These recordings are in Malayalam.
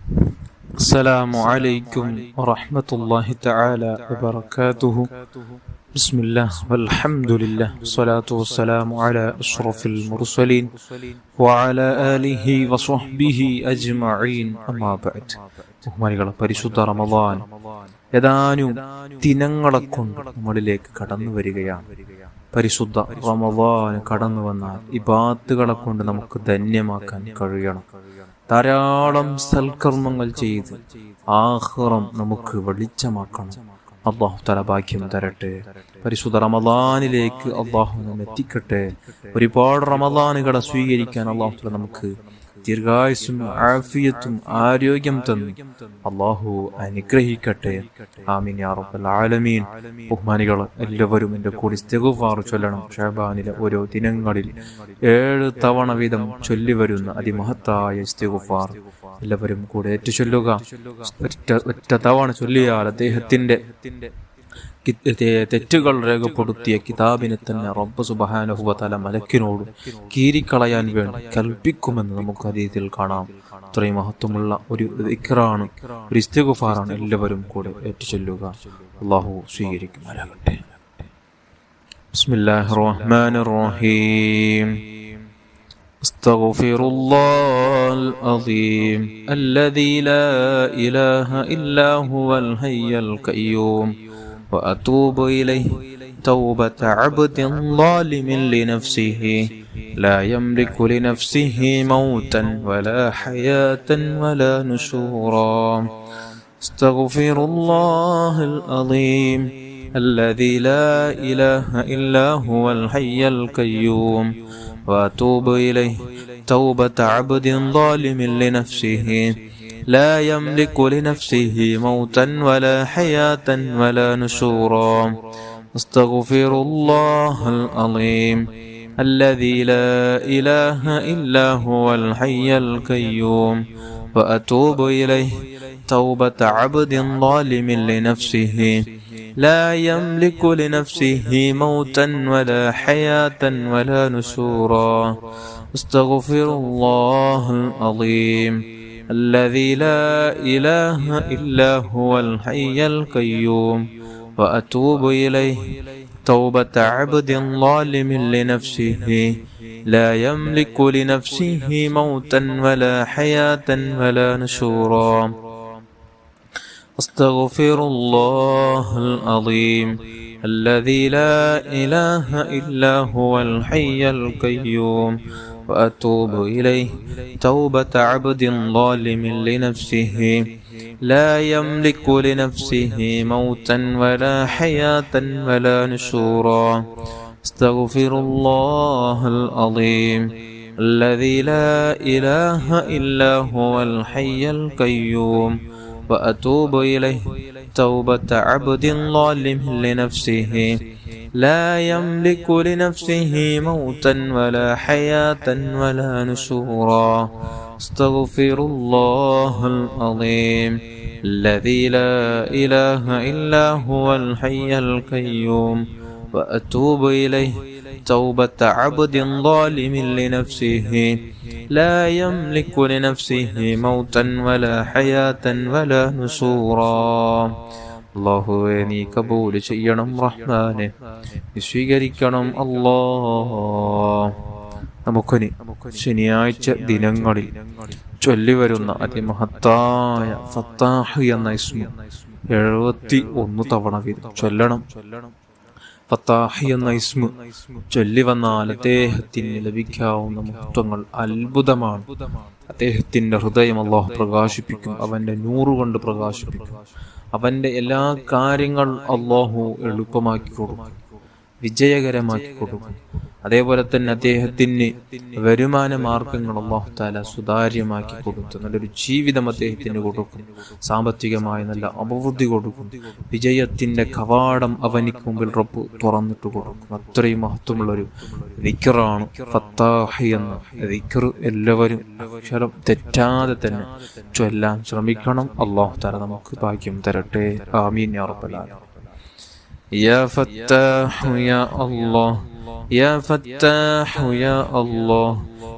السلام عليكم ورحمة الله تعالى وبركاته. بسم الله والحمد لله والصلاة والسلام على أشرف المرسلين وعلى آله وصحبه أجمعين أما بعد. ബഹുമാനികളെ, പരിശുദ്ധ റമദാൻ ഏതാനും ദിനങ്ങളെ കൊണ്ട് നമ്മളിലേക്ക് കടന്നു വരികയാണ്. പരിശുദ്ധ റമദാൻ കടന്നു വന്നാൽ ഇബാദത്തുകളെ കൊണ്ട് നമുക്ക് ധന്യമാക്കാൻ കഴിയണം. ധാരാളം സൽക്കർമ്മങ്ങൾ ചെയ്ത് ആഖിറം നമുക്ക് വെളിച്ചമാക്കണം. അല്ലാഹു തആല ഭാഗ്യം തരട്ടെ. പരിശുദ്ധ റമദാനിലേക്ക് അല്ലാഹു നമ്മെ എത്തിക്കട്ടെ. ഒരുപാട് റമദാനുകളെ സ്വീകരിക്കാൻ അല്ലാഹു തആല നമുക്ക് ദീർഘായുസ്സും ആഫിയത്തും ആരോഗ്യം തന്നു അല്ലാഹു അനുഗ്രഹിക്കട്ടെ. ആമീൻ യാ റബ്ബൽ ആലമീൻ. ബഹുമാനികൾ എല്ലാവരും എൻ്റെ കൂടി ഇസ്തിഗ്ഫാർ ചൊല്ലണം. ശഅബാനിലെ ഓരോ ദിനങ്ങളിൽ 7 തവണ വീതം ചൊല്ലി വരുന്ന അതിമഹത്തായ ഇസ്തിഗ്ഫാർ എല്ലാവരും കൂടെ ഏറ്റു ചൊല്ലുക. ഒറ്റ തവണ ചൊല്ലിയാൽ അദ്ദേഹത്തിന്റെ തെറ്റുകൾ രേഖപ്പെടുത്തിയ കിതാബിനെ തന്നെ റബ്ബ് സുബ്ഹാനഹു വ തആല മലക്കിനോട് കീറിക്കളയാൻ വേണ്ടി കൽപ്പിക്കുമെന്ന് നമുക്ക് ഹദീസിൽ കാണാം. ഇത്രയും മഹത്വമുള്ള ഒരു ദിക്റാണ്, ഒരു ഇസ്തിഗ്ഫാറാണ്. എല്ലാവരും കൂടെ ഏറ്റുചൊല്ലുക. അല്ലാഹു സ്വീകരിക്കുമാറാകട്ടെ. ബിസ്മില്ലാഹിർ റഹ്മാനിർ റഹീം. അസ്തഗ്ഫിറുല്ലാഹൽ അസീം അല്ലദീ ലാ ഇലാഹ ഇല്ലാ ഹുവൽ ഹയ്യുൽ ഖയ്യൂം وأتوب إليه توبة عبد ظالم لنفسه لا يملك لنفسه موتا ولا حياة ولا نشورا استغفر الله العظيم الذي لا إله إلا هو الحي القيوم وأتوب إليه توبة عبد ظالم لنفسه لا يملك لنفسه موتا ولا حياة ولا نشورا استغفر الله العظيم الذي لا إله إلا هو الحي القيوم وأتوب إليه توبة عبد ظالم لنفسه لا يملك لنفسه موتا ولا حياة ولا نشورا استغفر الله العظيم الذي لا إله إلا هو الحي القيوم وأتوب إليه توبة عبد ظالم لنفسه لا يملك لنفسه موتا ولا حياة ولا نشورا أستغفر الله العظيم الذي لا إله إلا هو الحي القيوم وأتوب إليه توبة عبد ظالم لنفسه لا يملك لنفسه موتا ولا حياة ولا نشورا استغفر الله العظيم الذي لا إله إلا هو الحي القيوم وأتوب إليه توبة عبد ظالم لنفسه لا يملك لنفسه موتا ولا حياة ولا نشورا استغفر الله العظيم الذي لا إله إلا هو الحي القيوم وأتوب إليه توبة عبد ظالم لنفسه لا يملك لنفسه موتا ولا حياة ولا نشورا അല്ലാഹുവേ, നീ കബൂൽ ചെയ്യണം റഹ്മാനെ, നീ സ്വീകരിക്കണം അല്ലാഹ്. നമുക്കിനി ശനിയാഴ്ച ദിനങ്ങളിൽ ചൊല്ലിവരുന്ന അതിമഹത്തായ ഫത്താഹ് എന്ന ഇസ്മ 71 തവണ വീതം ചൊല്ലണം. ഫത്താഹ് എന്ന ഇസ്മ ചൊല്ലി വന്നാൽ അദ്ദേഹത്തിന് ലഭിക്കാവുന്ന മഹത്വങ്ങൾ അത്ഭുതമാണ്. അദ്ദേഹത്തിന്റെ ഹൃദയം അല്ലാഹു പ്രകാശിപ്പിക്കും, അവന്റെ നൂറ് കൊണ്ട് പ്രകാശിപ്പിക്കും. അവന്റെ എല്ലാ കാര്യങ്ങൾ അല്ലാഹു എളുപ്പമാക്കി കൊടുക്കും, വിജയകരമാക്കി കൊടുക്കും. അതേപോലെ തന്നെ അദ്ദേഹത്തിന് വരുമാന മാർഗങ്ങൾ അല്ലാഹു തആല സുതാര്യമാക്കി കൊടുത്തു നല്ലൊരു ജീവിതം അദ്ദേഹത്തിന് കൊടുക്കും. സാമ്പത്തികമായ നല്ല അഭിവൃദ്ധി കൊടുക്കും. വിജയത്തിന്റെ കവാടം അവനിക്ക് മുമ്പിൽ റബ്ബ് തുറന്നിട്ട് കൊടുക്കും. അത്രയും മഹത്വമുള്ളൊരു ദിക്റാണ് ഫത്താഹ് എന്ന ദിക്ർ. എല്ലാവരും അക്ഷരം തെറ്റാതെ തന്നെ ചൊല്ലാൻ ശ്രമിക്കണം. അല്ലാഹു തആല നമുക്ക് ഭാഗ്യം തരട്ടെ. ആമീൻ യാ റബ്ബൽ ആലമീൻ. യാ ഫത്താഹ് യാ അല്ലാഹ് يا فتاح يا الله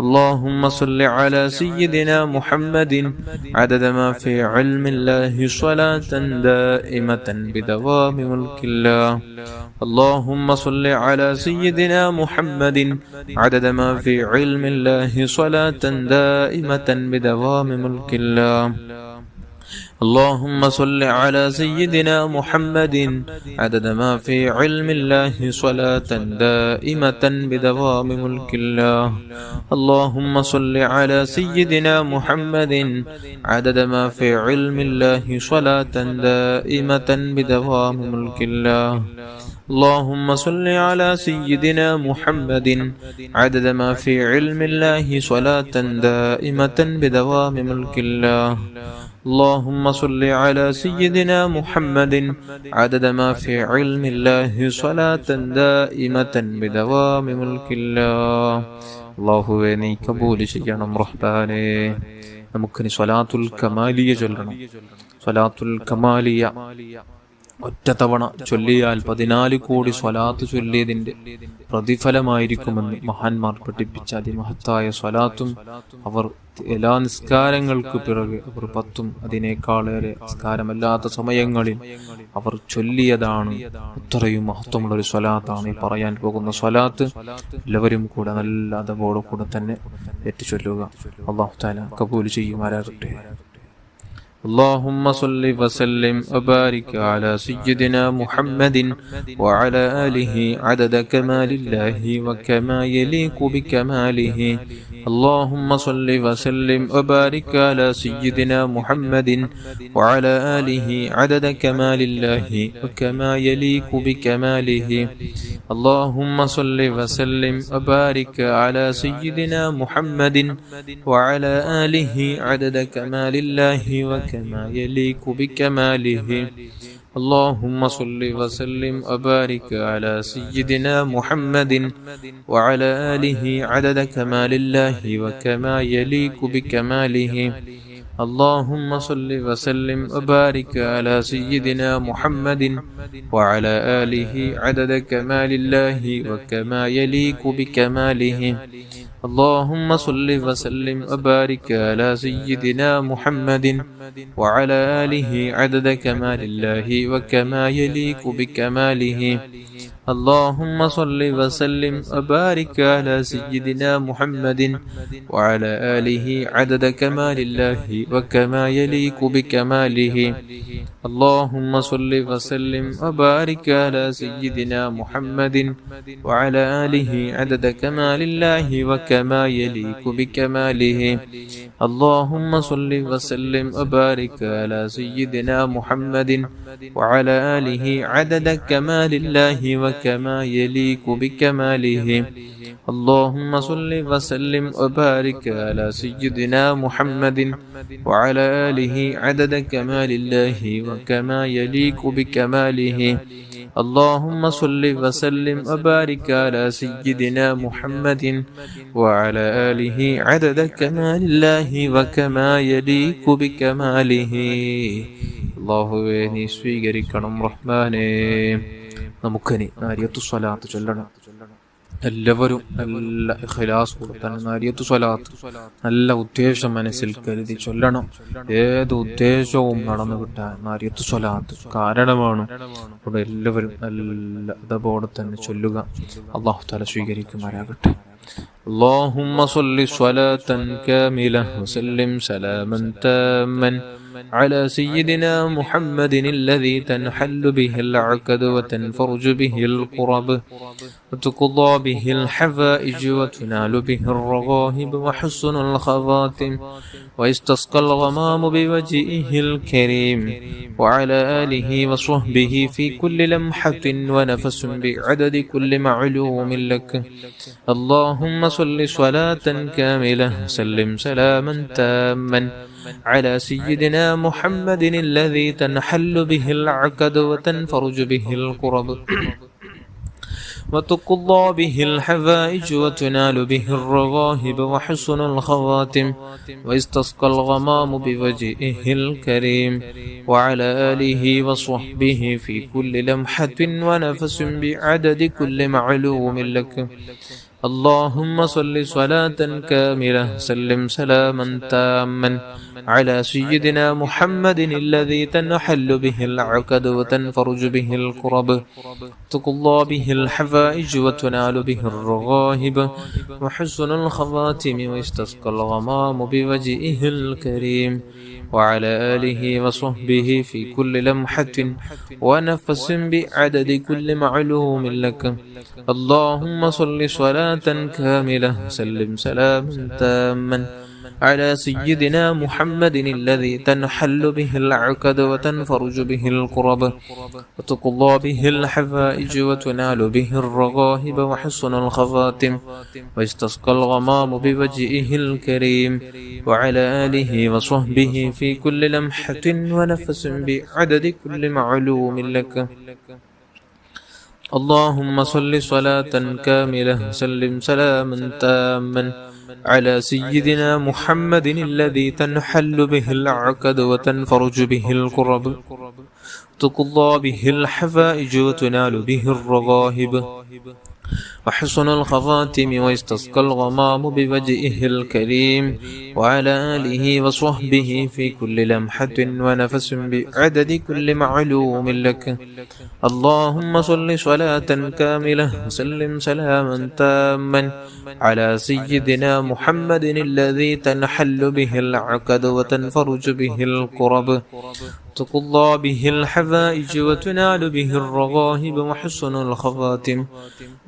اللهم صل على سيدنا محمد عدد ما في علم الله صلاة دائمة بدوام ملك الله. اللهم صل على سيدنا محمد عدد ما في علم الله صلاة دائمة بدوام ملك الله. اللهم صل على سيدنا محمد عدد ما في علم الله صلاة دائمة بدوام ملك الله. اللهم صل على سيدنا محمد عدد ما في علم الله صلاة دائمة بدوام ملك الله. اللهم صل على سيدنا محمد عدد ما في علم الله صلاة دائمة بدوام ملك الله. اللهم صل على سيدنا محمد عدد ما في علم الله صلاة دائمة بدوام ملك الله. അല്ലാഹുവേ നീ കബൂൽ ചെയ്യണം റഹ്മാനേ. നമുക്കിനി സ്വലാത്തുൽ കമാലിയ ചൊല്ലണം. സ്വലാത്തുൽ കമാലിയ ഒറ്റ തവണ ചൊല്ലിയാൽ 14 കോടി സ്വലാത്ത് ചൊല്ലിയതിന്റെ പ്രതിഫലമായിരിക്കുമെന്ന് മഹാന്മാർ പഠിപ്പിച്ച അതിമഹത്തായ സ്വലാത്തും അവർ എല്ലാ നിസ്കാരങ്ങൾക്ക് പിറകെ അവർ 10 അതിനേക്കാളേറെ നിസ്കാരമല്ലാത്ത സമയങ്ങളിൽ അവർ ചൊല്ലിയതാണ്. അത്രയും മഹത്വമുള്ള ഒരു സ്വലാത്താണ് ഈ പറയാൻ പോകുന്ന സ്വലാത്ത്. എല്ലാവരും കൂടെ നല്ല അതവോടെ കൂടെ തന്നെ ഏറ്റു ചൊല്ലുക. അല്ലാഹു തആല കബൂൽ ചെയ്യുമാറാകട്ടെ. اللهم صل وسلم وبارك على سيدنا محمد وعلى آله عدد كمال الله وكما يليق بكماله. اللهم صل وسلم وبارك على سيدنا محمد وعلى آله عدد كمال الله وكما يليق بكماله. اللهم صل وسلم وبارك على سيدنا محمد وعلى آله عدد كمال الله وكما يليق بكماله. اللهم صل وسلم وبارك على سيدنا محمد وعلى آله عدد كمال الله وكما يليق بكماله. اللهم صل وسلم وبارك على سيدنا محمد وعلى آله عدد كمال الله وكما يليق بكماله. اللهم صل وسلم وبارك على سيدنا محمد وعلى آله عدد كمال الله وكما يليق بكماله. اللهم صل وسلم وبارك على سيدنا محمد وعلى آله عدد كمال الله وكما يليق بكماله. اللهم صل وسلم وبارك على سيدنا محمد وعلى آله عدد كمال الله وكما يليق بكماله. اللهم صل وسلم وبارك على سيدنا محمد وعلى آله عدد كمال الله وكما يليق بكماله. اللهم صل وسلم وبارك على سيدنا محمد وعلى آله عدد كمال الله وكما يليق بكماله. اللهم صل وسلم وبارك على سيدنا محمد وعلى آله عدد كمال الله وكما يليق بكماله. അല്ലാഹുവേ നീ സ്വീകരിക്കണം റഹ്മാനേ. നമുക്കിനി നാരിയത്തു സ്വലാത്ത് ചൊല്ലണം. എല്ലാവരും നല്ല ഇഖ്ലാസ് കൊടുത്താൽ നാരിയത്തു സ്വലാത്ത് നല്ല ഉദ്ദേശം മനസ്സിൽ കരുതി ചൊല്ലണം. ഏത് ഉദ്ദേശവും നടന്നു കിട്ടാൻ നാരിയത്തു സ്വലാത്ത് കാരണമാണ്. അവിടെ എല്ലാവരും നല്ല അതോടെ തന്നെ ചൊല്ലുക. അല്ലാഹു തആല സ്വീകരിക്കുമാറാകട്ടെ. اللهم صل صلاة كاملة وسلم سلاما تاما على سيدنا محمد الذي تنحل به العقد وتنفرج به القرب وتقضى به الحوائج وتنال به الرغائب وحسن الخواتم ويستسقى الغمام بوجهه الكريم وعلى آله وصحبه في كل لمحة ونفس بعدد كل معلوم لك. اللهم صل صلاة كاملة وسلم سلاما تاما على سيدنا محمد الذي تنحل به العقد وتنفرج به القرب وتقضى به الحوائج وتنال به الرغائب وحسن الخواتم ويستسقى الغمام بوجهه الكريم وعلى آله وصحبه في كل لمحة ونفس بعدد كل معلوم لك. اللهم صل صلاة كاملة سلم سلاما تاما على سيدنا محمد الذي تنحل به العقد وتنفرج به الكرب تقضى به الحوائج وتنال به الرغائب وحسن الخواتم ويستسقى الغمام بوجهه الكريم وعلى آله وصحبه في كل لمحة ونفس بعدد كل معلوم لك. اللهم صل صلاة كاملة سلم سلاما تاما على سيدنا محمد الذي تنحل به العقد وتنفرج به الكرب وتقضى به الحوائج وتنال به الرغائب وحسن الخواتم ويستسقى الغمام بوجهه الكريم وعلى آله وصحبه في كل لمحة ونفس بعدد كل معلوم لك. اللهم صل صلاة كاملة سلم سلاما تاما على سيدنا محمد الذي تنحل به العقد وتنفرج به الكرب تقضى به الحوائج وتنال به الرغائب وحسن الخواتم ويستسقى الغمام بوجهه الكريم وعلى آله وصحبه في كل لمحة ونفس بعدد كل معلوم لك. اللهم صل صلاة كاملة وسلم سلاما تاما على سيدنا محمد الذي تنحل به العقد وتنفرج به الكرب تقضى به الحوائج وتنال به الرغائب وحسن الخواتم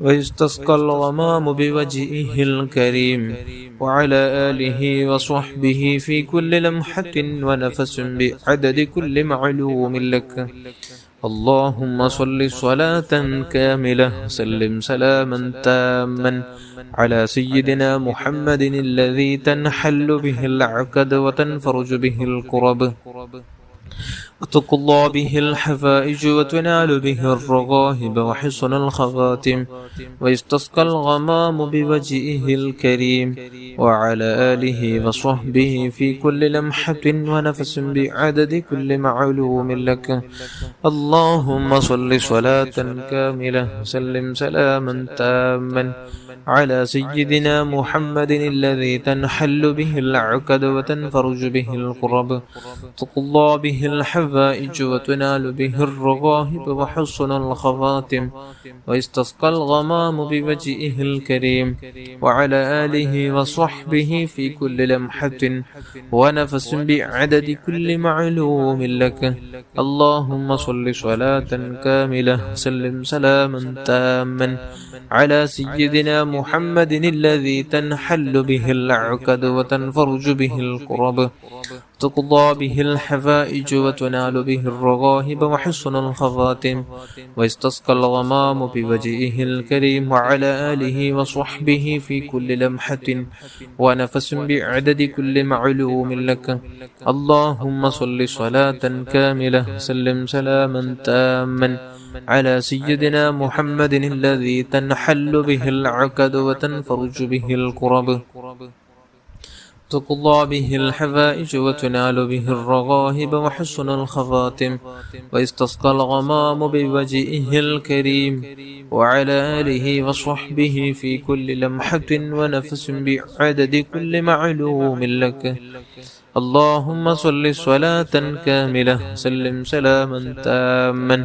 ويستسقى الغمام بوجهه الكريم وعلى آله وصحبه في كل لمحة ونفس بعدد كل معلوم لك. اللهم صل صلاة كاملة سلم سلاما تاما على سيدنا محمد الذي تنحل به العقد وتنفرج به الكرب وتقضى به الحوائج وتنال به الرغائب وحسن الخواتم ويستسقى الغمام بوجهه الكريم وعلى آله وصحبه في كل لمحة ونفس بعدد كل معلوم لك. اللهم صل صلاة كاملة سلم سلاما تاما على سيدنا محمد الذي تنحل به العقد وتنفرج به الكرب تقضى به الحوائج وتنال به الرغائب وحسن الخواتم ويستسقى الغمام بوجهه الكريم وعلى آله وصحبه في كل لمحة ونفس بعدد كل معلوم لك. اللهم صل صلاة كاملة سلم سلاما تاما على سيدنا محمد الذي تنحل به العقد وتنفرج به الكرب تقضى به الحوائج وتنال به الرغائب وحسن الخواتم ويستسقى الغمام بوجهه الكريم وعلى آله وصحبه في كل لمحة ونفس بعدد كل معلوم لك. اللهم صل صلاة كاملة سلم سلاما تاما على سيدنا محمد الذي تنحل به العقد وتنفرج به الكرب تقضى به الحوائج وتنال به الرغائب وحسن الخواتم ويستسقى الغمام بوجهه الكريم وعلى آله وصحبه في كل لمحة ونفس بعدد كل معلوم لك. اللهم صل صلاة كاملة سلم سلاما تاما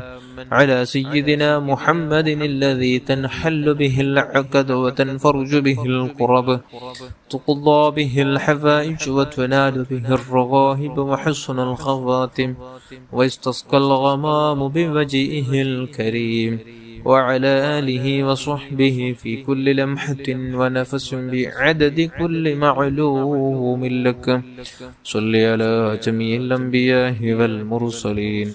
على سيدنا محمد الذي تنحل به العقد وتنفرج به الكرب تقضى به الحوائج وتنال به الرغائب وحسن الخواتم ويستسقى الغمام بوجهه الكريم وعلى آله وصحبه في كل لمحة ونفس بعدد كل معلوم لك. صل على جميع الأنبياء والمرسلين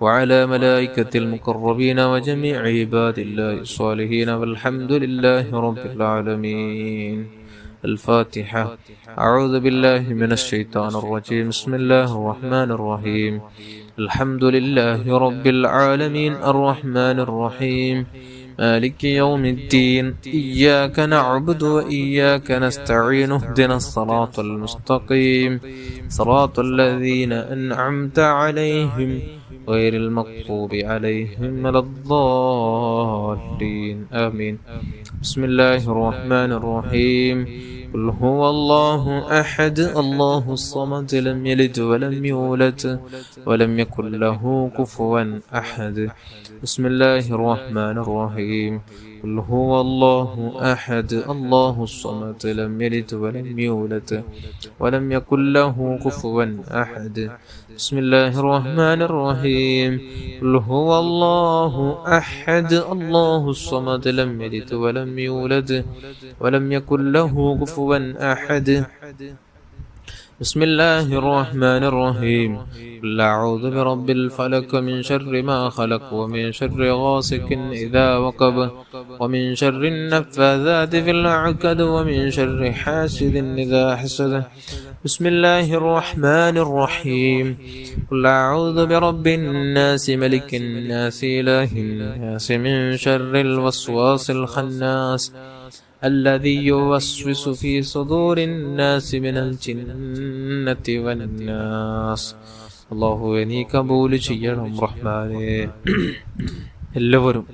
وعلى ملائكة المقربين وجميع عباد الله الصالحين والحمد لله رب العالمين. الفاتحة. أعوذ بالله من الشيطان الرجيم. بسم الله الرحمن الرحيم. الحمد لله رب العالمين الرحمن الرحيم مالك يوم الدين إياك نعبد وإياك نستعين اهدنا الصراط المستقيم صراط الذين أنعمت عليهم غير المغضوب عليهم ولا الضالين آمين. بسم الله الرحمن الرحيم. قل هو الله أحد الله الصمد لم يلد ولم يولد ولم يكن له كفوا أحد. بسم الله الرحمن الرحيم. قل هو الله أحد الله الصمد لم يلد ولم يولد ولم يكن له كفوا أحد. بسم الله الرحمن الرحيم. قل هو الله أحد الله الصمد لم يلد ولم يولد ولم يكن له كفوا أحد. بسم الله الرحمن الرحيم. قل أعوذ برب الفلق من شر ما خلق ومن شر غاسق إذا وقب ومن شر النفاثات في العقد ومن شر حاسد إذا حسد. بسم الله الرحمن الرحيم. قل أعوذ برب الناس ملك الناس إله الناس من شر الوسواس الخناس الذي يوسوس في صدور الناس من الجنة والناس. അല്ലാഹുവേ നീ കബൂൽ ചെയ്യണം റഹ്മാനേ. എല്ലാവരും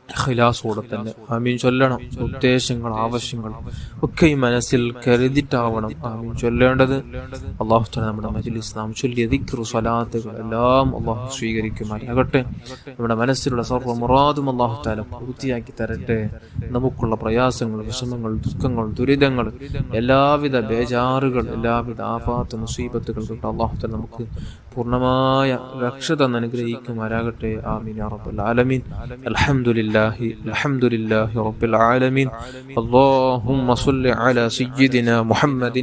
ഖിലാസോടെ തന്നെ ആമീൻ ചൊല്ലണം. ഉദ്ദേശങ്ങൾ ആവശ്യങ്ങൾ ഒക്കെ ഈ മനസ്സിൽ കരുതിട്ടാവണം ആമീൻ ചൊല്ലേണ്ടത്. അല്ലാഹു തആല നമ്മുടെ മജ്ലിസ് നാം ചൊല്ലിയ ദിക്ർ സ്വലാത്തുകൾ എല്ലാം അല്ലാഹു സ്വീകരിക്കുമാറാകട്ടെ. നമ്മുടെ മനസ്സിലുള്ള സർവ്വ മുറാദും അല്ലാഹു തആല പൂർത്തിയാക്കി തരട്ടെ. നമുക്കുള്ള പ്രയാസങ്ങൾ, വിഷമങ്ങൾ, ദുഃഖങ്ങൾ, ദുരിതങ്ങൾ, എല്ലാവിധ ബേജാറുകൾ, എല്ലാവിധ ആഫാത്ത് മുസീബത്തുകൾ തൊട്ട് അല്ലാഹു തആല നമുക്ക് പൂർണ്ണമായ രക്ഷ തന്ന് അനുഗ്രഹിക്കുമാറാകട്ടെ. ആമീൻ യാ റബ്ബൽ ആലമീൻ. അൽഹംദുലില്ലാഹി റബ്ബിൽ ആലമീൻ. اللهم صل على سيدنا محمد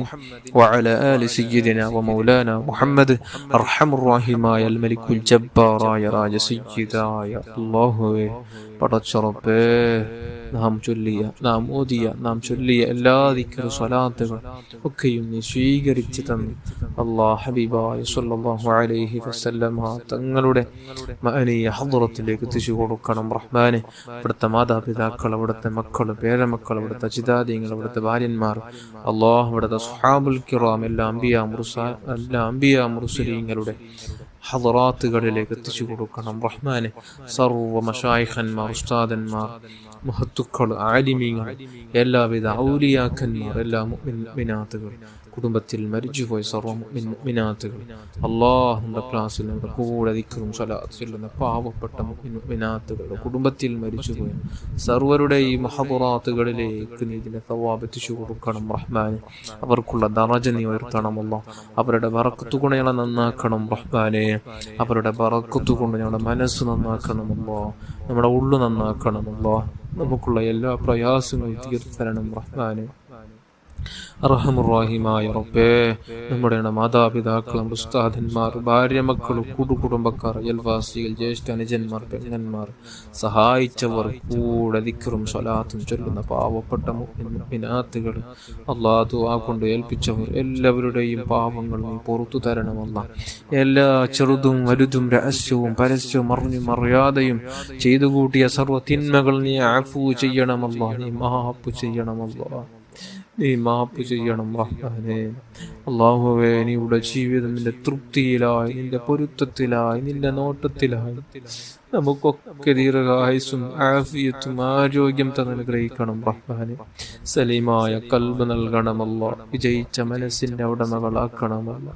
وعلى آل سيدنا ومولانا محمد أرحم الراحمين الملك الجبار يا راج سيدا يا الله. പടച്ചറബ്ബേ നാം ചൊല്ലിയ നാം ഓതിയ നാം ചൊല്ലിയ എല്ലാ ദിക്ർ സ്വലാത്തുകൾ ഒക്കെയും നീ സ്വീകരിച്ചു തന്നു അല്ലാഹ്. ഹബീബായ സ്വല്ലല്ലാഹു അലൈഹി വസല്ലം തങ്ങളുടെ മഅനിയ ഹദ്റത്തിലേക്ക് എത്തിച്ചു കൊടുക്കണം റഹ്മാനെ. ഇവിടുത്തെ മാതാപിതാക്കൾ, അവിടുത്തെ മക്കൾ, പേരമക്കൾ, അവിടുത്തെ അജിതാദിങ്ങൾ, അവിടുത്തെ ഭാര്യന്മാർ അല്ലാഹ്, അവിടുത്തെ സ്വഹാബുൽ കിറാം, എല്ലാ അംബിയാ മുർസലീങ്ങളുടെ ഹദറാത്തുകളിലേക്ക് എത്തിച്ചു കൊടുക്കണം റഹ്മാനെ. സർവ്വ മശായിഖന്മാർ, ഉസ്താദന്മാർ, മഹത്തുക്കൾ, ആലിമീങ്ങൾ, എല്ലാവിധ ഔലിയാക്കന്മാർ, എല്ലാ മുഅ്മിനാത്തുകൾ, കുടുംബത്തിൽ മരിച്ചുപോയ സർവ്വ മുഅ്മിനാത്തുകൾ അല്ലാഹ് നമ്മുടെ ക്ലാസ്സിൽ നമ്മുടെ കൂടെ ദിക്റും സ്വലാത്തും ചൊല്ലുന്ന പാവപ്പെട്ട മുഅ്മിനാത്തുകളുടെ കുടുംബത്തിൽ മരിച്ചുപോയ സർവരുടെയും ഹദറാത്തുകളിലേക്ക് നീ ഇതിനെ സവാബ് എത്തിച്ചു കൊടുക്കണം റഹ്മാനെ. അവർക്കുള്ള ദറജ നീ ഉയർത്തണം അല്ലാഹ്. അവരുടെ ബറക്കത്ത് കൊണ്ട് ഞങ്ങളെ നന്നാക്കണം റഹ്മാനെ. അവരുടെ ബറക്കത്ത് കൊണ്ട് ഞങ്ങളുടെ മനസ്സ് നന്നാക്കണം അല്ലാഹ്. നമ്മുടെ ഉള്ളു നന്നാക്കണം അല്ലാഹ്. നമുക്കുള്ള എല്ലാ പ്രയാസങ്ങളും തീർത്തു തരണം റഹ്മാനെ. അർഹമുർറഹീമായ റബ്ബേ, നമ്മുടെ മാതാപിതാക്കളും ഉസ്താദന്മാർ, ഭാര്യ, മക്കൾ, കുടുംബക്കാർ, അയൽവാസികൾ, ജ്യേഷ്ഠ അനുജന്മാർ, പെങ്ങന്മാർ, സഹായിച്ചവർ, കൂടെ ദിക്റും സ്വലാത്തും ചൊല്ലുന്ന പാവപ്പെട്ട മുഅ്മിനാത്തുകൾ അല്ലാഹ് ദുആ കൊണ്ട് ഏൽപ്പിച്ചവർ എല്ലാവരുടെയും പാപങ്ങൾ നീ പുറത്തു തരണമല്ല. എല്ലാ ചെറുതും വലുതും രഹസ്യവും പരസ്യവും അറിഞ്ഞും അറിയാതെയും ചെയ്തു കൂട്ടിയ സർവ്വ തിന്മകൾ നീ അഫൂ ചെയ്യണമല്ല. നീ മാപ്പ് ചെയ്യണമല്ല. നീ മാപ്പ് ചെയ്യണം റഹ്മാനേ. അല്ലാഹുവേ, നീയുടെ ജീവിതം നിന്റെ തൃപ്തിയിലായി, നിന്റെ പൊരുത്തത്തിലായി, നിന്റെ നോട്ടത്തിലായി നമുക്കൊക്കെ ദീർഘായുസ്സും ആഫിയത്തും ആരോഗ്യം തന്നനുഗ്രഹിക്കണം റഹ്മാനെ. സലീമായ കൽബ് നൽകണമല്ല. വിജയിച്ച മനസ്സിന്റെ ഉടമകളാക്കണമല്ല.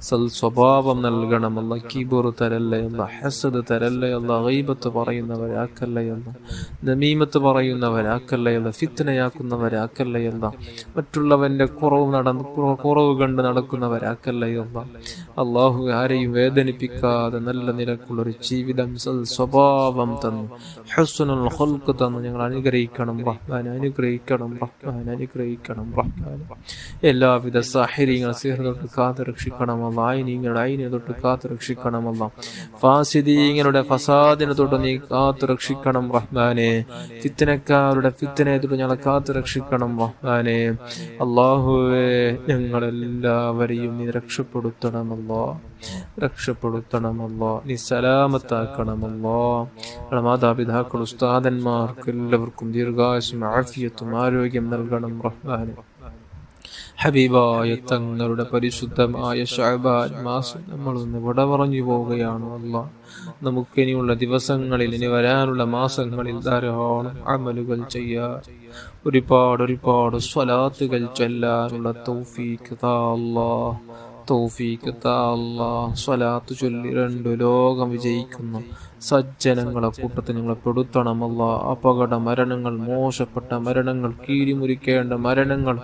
സൽ സ്വഭാവം നൽകണമല്ല. കിബർ തരല്ലയല്ല, ഹസദ് തരല്ലയല്ല, ഗൈബത്ത് പറയുന്നവരാക്കല്ലയല്ല, നമീമത്ത് പറയുന്നവരാക്കല്ലയല്ല, ഫിത്നയാക്കുന്നവരാക്കല്ലയല്ല, മറ്റുള്ളവന്റെ കുറവ് കണ്ട് നടക്കുന്നവരാക്കല്ലയല്ല. അല്ലാഹു ആരെയും വേദനിപ്പിക്കാതെ നല്ല നിലക്കുള്ളൊരു ജീവിതം, സ്വഭാവം തന്നു, ഹുസ്നുൽ ഖുൽഖ് തന്നു ഞങ്ങൾ അനുഗ്രഹിക്കണം റഹ്മാൻ. അനുഗ്രഹിക്കണം റഹ്മാൻ. അനുഗ്രഹിക്കണം റഹ്മാൻ. എല്ലാവിധ സാഹിര്യങ്ങൾ സിഹ്റിനോട്ട് കാത്തു രക്ഷിക്കണമല്ല. ആയിനീങ്ങളുടെ ആയിനെ തൊട്ട് കാത്തു രക്ഷിക്കണമല്ല. ഫാസിദീങ്ങളുടെ ഫസാദിനെ തൊട്ട് നീ കാത്തു രക്ഷിക്കണം റഹ്മാനെ. ഫിത്നക്കാരുടെ ഫിത്നയെ തൊട്ട് ഞങ്ങളെ കാത്തു രക്ഷിക്കണം റഹ്മാനെ. അല്ലാഹുവേ, ഞങ്ങളെല്ലാവരെയും നീ രക്ഷപ്പെടുത്തണമല്ല. രക്ഷപ്പെടുത്തണമല്ലോ, നീ സലാമത്താക്കണമല്ലോ. മാതാപിതാക്കൾ, ഉസ്താദന്മാർക്ക് എല്ലാവർക്കും ദീർഘായുസ്സും ആഫിയത്തും ആരോഗ്യം നൽകണം റഹ്മാനെ. ഹബീബായ തങ്ങളുടെ പരിശുദ്ധമായ ശഅബാൻ മാസം നമ്മളൊന്ന് വിട പറഞ്ഞു പോവുകയാണ് അല്ലാഹ്. നമുക്കിനിയുള്ള ദിവസങ്ങളിൽ, ഇനി വരാനുള്ള മാസങ്ങളിൽ ധാരാളം അമലുകൾ ചെയ്യാൻ, ഒരുപാട് സ്വലാത്തുകൾ ചൊല്ലാനുള്ള തൗഫീഖ് താ അല്ലാഹ്, തൗഫീഖ് താ അല്ലാഹ്. സ്വലാത്ത് ചൊല്ലി 2 ലോകം വിജയിക്കുന്ന സജ്ജനങ്ങളെ കൂട്ടത്തിൽ ഞങ്ങളെ പെടുത്തണമല്ല. അപകട മരണങ്ങൾ, മോശപ്പെട്ട മരണങ്ങൾ, കീരിമുറിക്കേണ്ട മരണങ്ങൾ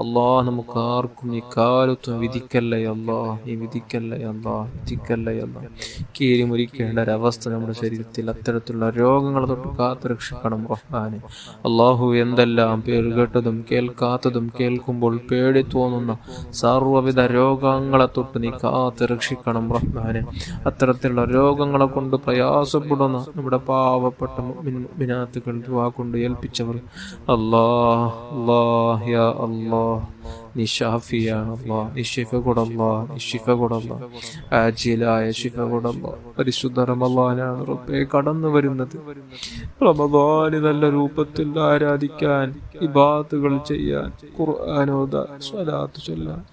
അല്ലാഹ് നമുക്ക് ആർക്കും ഈ കാലത്തും വിധിക്കല്ലേ അല്ലാഹ്, നീ വിധിക്കല്ലേ അല്ലാഹ്, വിധിക്കല്ലേ അല്ലാഹ്. കീരിമുറിക്കേണ്ട ഒരവസ്ഥ നമ്മുടെ ശരീരത്തിൽ, അത്തരത്തിലുള്ള രോഗങ്ങളെ തൊട്ട് കാത്തു രക്ഷിക്കണം റഹ്മാനെ. അല്ലാഹു എന്തെല്ലാം പേര് കേട്ടതും കേൾക്കാത്തതും കേൾക്കുമ്പോൾ പേടി തോന്നുന്ന സർവ്വവിധ രോഗങ്ങളെ തൊട്ട് നീ കാത്തു രക്ഷിക്കണം റഹ്മാനെ. അത്തരത്തിലുള്ള രോഗങ്ങളെ കൊണ്ട് പ്രയാസപ്പെടുന്ന നമ്മുടെ പാവപ്പെട്ട മുഅ്മിനാത്തുകൾ ദുആ കൊണ്ട് ഏൽപ്പിച്ചവർ അല്ലാഹ്, അല്ലാഹ്, യാ അല്ലാഹ്, നീ ഷാഫിയാണ് അല്ലാഹ്, നീ ശിഫ കൊടുല്ലാഹ്, നീ ശിഫ കൊടുല്ലാഹ്, ആജിലായ ശിഫ കൊടുല്ലാഹ്. പരിശുദ്ധ റമളാനാണ് റബ്ബേ കടന്നു വരുന്നത്. റമളാന് നല്ല രൂപത്തിൽ ആരാധിക്കാൻ, ഇബാദത്തുകൾ ചെയ്യാൻ, ഖുർആൻ ഓതാൻ, സ്വലാത്ത് ചൊല്ലാൻ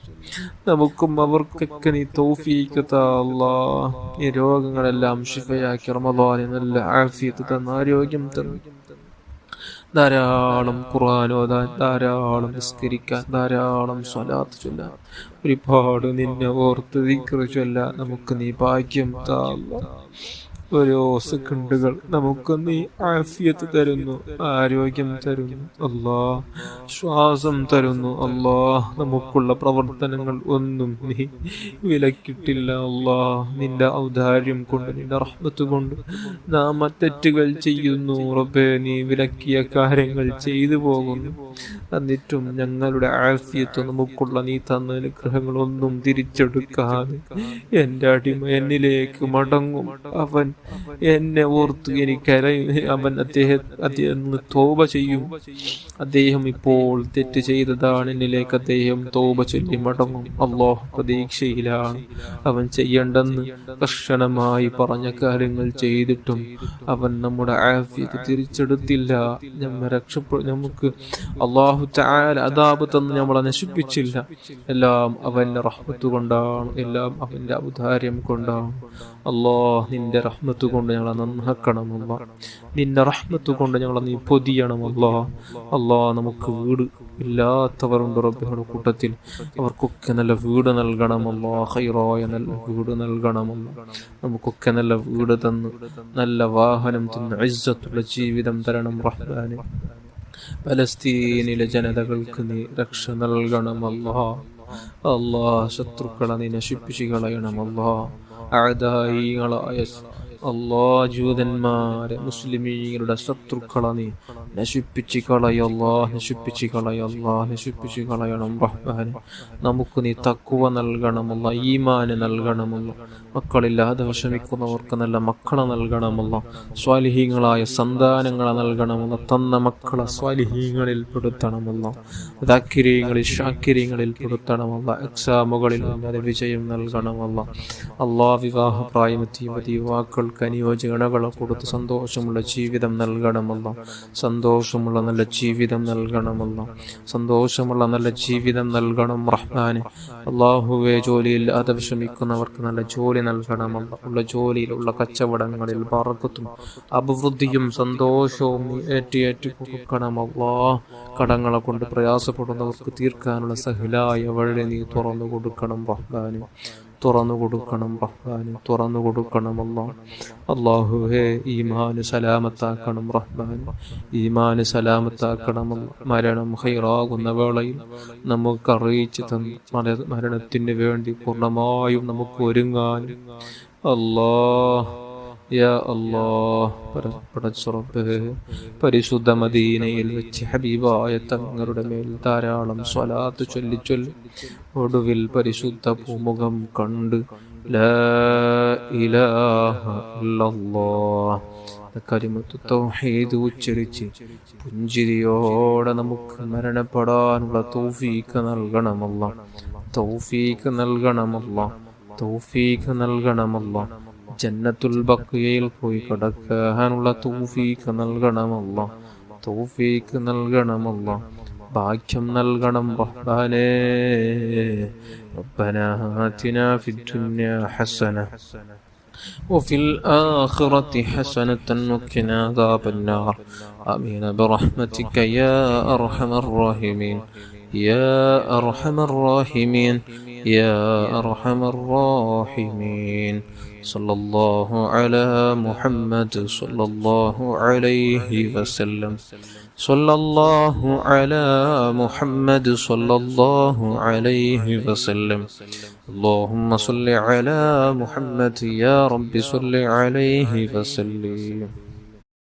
നമുക്കും അവർക്കൊക്കെ നീ തൗഫീഖ് താ അല്ലാഹ്. ഈ രോഗങ്ങളെല്ലാം ശിഫയാക്കി റമളാനിൽ നല്ല ആഫിയത്ത് തന്ന് ആരോഗ്യം തന്നു ധാരാളം ഖുർആൻ ഓതാൻ, ധാരാളം നിസ്കരിക്കാൻ, ധാരാളം സ്വലാത്ത് ചൊല്ലാൻ, ഒരുപാട് നിന്നെ ഓർത്ത് ദിക്ർ ചൊല്ലാൻ നമുക്ക് നീ ഭാഗ്യം താ അല്ലാഹ്. ഓരോ സെക്കൻഡുകൾ നമുക്ക് നീ ആഫിയത്ത് തരുന്നു, ആരോഗ്യം തരുന്നു അല്ലാഹ്, ശ്വാസം തരുന്നു അല്ലാഹ്. നമുക്കുള്ള പ്രവർത്തനങ്ങൾ ഒന്നും നീ വിലക്കിട്ടില്ല അല്ലാഹ്. നിന്റെ ഔദാര്യം കൊണ്ട്, നിന്റെ റഹ്മത്ത് കൊണ്ട് നാം തെറ്റുകൾ ചെയ്യുന്നു റബ്ബേ. നീ വിലക്കിയ കാര്യങ്ങൾ ചെയ്തു പോകുന്നു. എന്നിട്ടും ഞങ്ങളുടെ ആഫിയത്ത്, നമുക്കുള്ള നീ തന്ന അനുഗ്രഹങ്ങളൊന്നും തിരിച്ചെടുക്കാതെ എൻ്റെ അടിമ എന്നിലേക്ക് മടങ്ങും. അവൻ എന്നെ ഓർത്ത് എനിക്കറിയും. അവൻ അദ്ദേഹം തൗബ ചെയ്യും. അദ്ദേഹം ഇപ്പോൾ തെറ്റ് ചെയ്തതാണ്, എന്നിലേക്ക് അദ്ദേഹം തൗബ ചൊല്ലി മടങ്ങും. അല്ലാഹു പ്രതീക്ഷയിലാണ്. അവൻ ചെയ്യേണ്ടെന്ന് കർശനമായി പറഞ്ഞ കാര്യങ്ങൾ ചെയ്തിട്ടും അവൻ നമ്മുടെ ആഫിയത്ത് തിരിച്ചെടുത്തില്ല. നമുക്ക് അല്ലാഹു തആല അദാബ് തന്ന് നമ്മളെ നശിപ്പിച്ചില്ല. എല്ലാം അവന്റെ റഹ്മത്ത് കൊണ്ടാണ്, എല്ലാം അവന്റെ ഔദാര്യം കൊണ്ടാണ്. അല്ലാഹ്, നിന്റെ റഹ്മത്ത് കൊണ്ട് ഞങ്ങളെ നന്നാക്കണമല്ല, നിന്റെ റഹ്മത്ത് കൊണ്ട് ഞങ്ങളെ നീ പൊതിയണമല്ല. അല്ലാഹ്, നമുക്ക് വീട് ഇല്ലാത്തവരുണ്ട് റബ്ബിയുടെ കൂട്ടത്തിൽ, അവർക്കൊക്കെ നല്ല വീട് നൽകണമല്ല, ഖൈറായ നല്ല വീട് നൽകണമല്ല. നമുക്കൊക്കെ നല്ല വീട് തന്ന്, നല്ല വാഹനം തന്ന്, ഇസ്സത്തുള്ള ജീവിതം തരണം റഹ്മാനെ. പലസ്തീനിലെ ജനതകൾക്ക് നീ രക്ഷ നൽകണമല്ലാ. അല്ലാഹ്, ശത്രുക്കളെ നീ നശിപ്പിച്ചു കളയണമല്ലാ. അഅദായികളായ അല്ലാഹ്, ജൂതന്മാരെ, മുസ്ലിമീങ്ങളുടെ ശത്രുക്കളെ നീ നശിപ്പിച്ചു കളയല്ലാ, നശിപ്പിച്ചു കളയല്ലാ, നശിപ്പിച്ചു കളയണം റഹ്മാനെ. നമുക്ക് നീ തഖ്വ നൽകണമല്ല, ഈമാന് നൽകണമല്ല. മക്കളില്ലാതെ വിഷമിക്കുന്നവർക്ക് നല്ല മക്കളെ നൽകണമല്ല, സ്വാലിഹീങ്ങളായ സന്താനങ്ങളെ നൽകണമല്ല. തന്ന മക്കളെ സ്വാലിഹീങ്ങളിൽ പെടുത്തണമല്ല, ദാക്കിരീങ്ങളിൽ ഷാക്കിരീങ്ങളിൽ പെടുത്തണമല്ല. എക്സാമുകളിൽ ഉന്നത വിജയം നൽകണമല്ല. അല്ലാഹ്, വിവാഹ പ്രായമെത്തിയ യുവാക്കൾക്ക് അനുയോജ്യകളെ കൊടുത്ത് സന്തോഷമുള്ള ജീവിതം നൽകണമല്ല, സന്തോഷമുള്ള നല്ല ജീവിതം നൽകണമല്ല, സന്തോഷമുള്ള നല്ല ജീവിതം നൽകണം റഹ്മാനെ. അല്ലാഹുവേ, ജോലിയില്ലാതെ വിഷമിക്കുന്നവർക്ക് നല്ല ജോലി നൽകണമല്ല. ഉള്ള ജോലിയിലുള്ള കച്ചവടങ്ങളിൽ ബറക്കത്തും അഭിവൃദ്ധിയും സന്തോഷവും ഏറ്റി കൊടുക്കണമല്ലാ. കടങ്ങളെ കൊണ്ട് പ്രയാസപ്പെടുന്നവർക്ക് തീർക്കാനുള്ള സഹലായ വഴി നീ തുറന്നു കൊടുക്കണം റഹ്മാനെ, തുറന്നു കൊടുക്കണം റഹ്മാനെ, തുറന്നു കൊടുക്കണമല്ല. അല്ലാഹുവേ, ഈമാന് സലാമത്താക്കണം റഹ്മാൻ, ഈമാന് സലാമത്താക്കണമല്ല. മരണം ഖൈറാകുന്ന വേളയിൽ നമുക്ക് അറിയിച്ചു തന്ന മരണത്തിന് വേണ്ടി പൂർണ്ണമായും നമുക്ക് ഒരുങ്ങാനും അല്ലാഹ്, യാ അല്ലാഹ്, പടച്ചറബ്ബേ, പരിശുദ്ധ മദീനയിൽ വെച്ച് ഹബീബായ തങ്ങളുടെ മേൽ ധാരാളം സ്വലാത്ത് ചൊല്ലി ഒടുവിൽ പരിശുദ്ധ പൂമുഖം കണ്ട് ലാ ഇലാഹ ഇല്ലല്ലാഹ് കലിമത്തു തൗഹീദ് ഉച്ചരിച്ച് പുഞ്ചിരിയോടെ നമുക്ക് മരണപ്പെടാനുള്ള തൗഫീഖ് നൽകണമല്ല, തൗഫീഖ് നൽകണമല്ല. തൗഫീഖ് നൽകണമല്ലാ. ജന്നത്തുൽ ബഖിയയിൽ പോയി കിടക്കാനുള്ള തൗഫീഖ് നൽകണമല്ലാ. തൗഫീഖ് നൽകണമല്ലാ. ഭാഗ്യം നൽകണം റഹ്മാനേ. റബ്ബനാ ആതിനാ ഫിദ്ദുനിയാ ഹസന وفي الآخرة حسنة وقنا عذاب النار. آمين برحمتك يا أرحم الراحمين يا أرحم الراحمين يا أرحم الراحمين. صلى الله على محمد صلى الله عليه وسلم. صلى الله على محمد صلى الله عليه وسلم. اللهم صل على محمد يا رب صل عليه وسلم.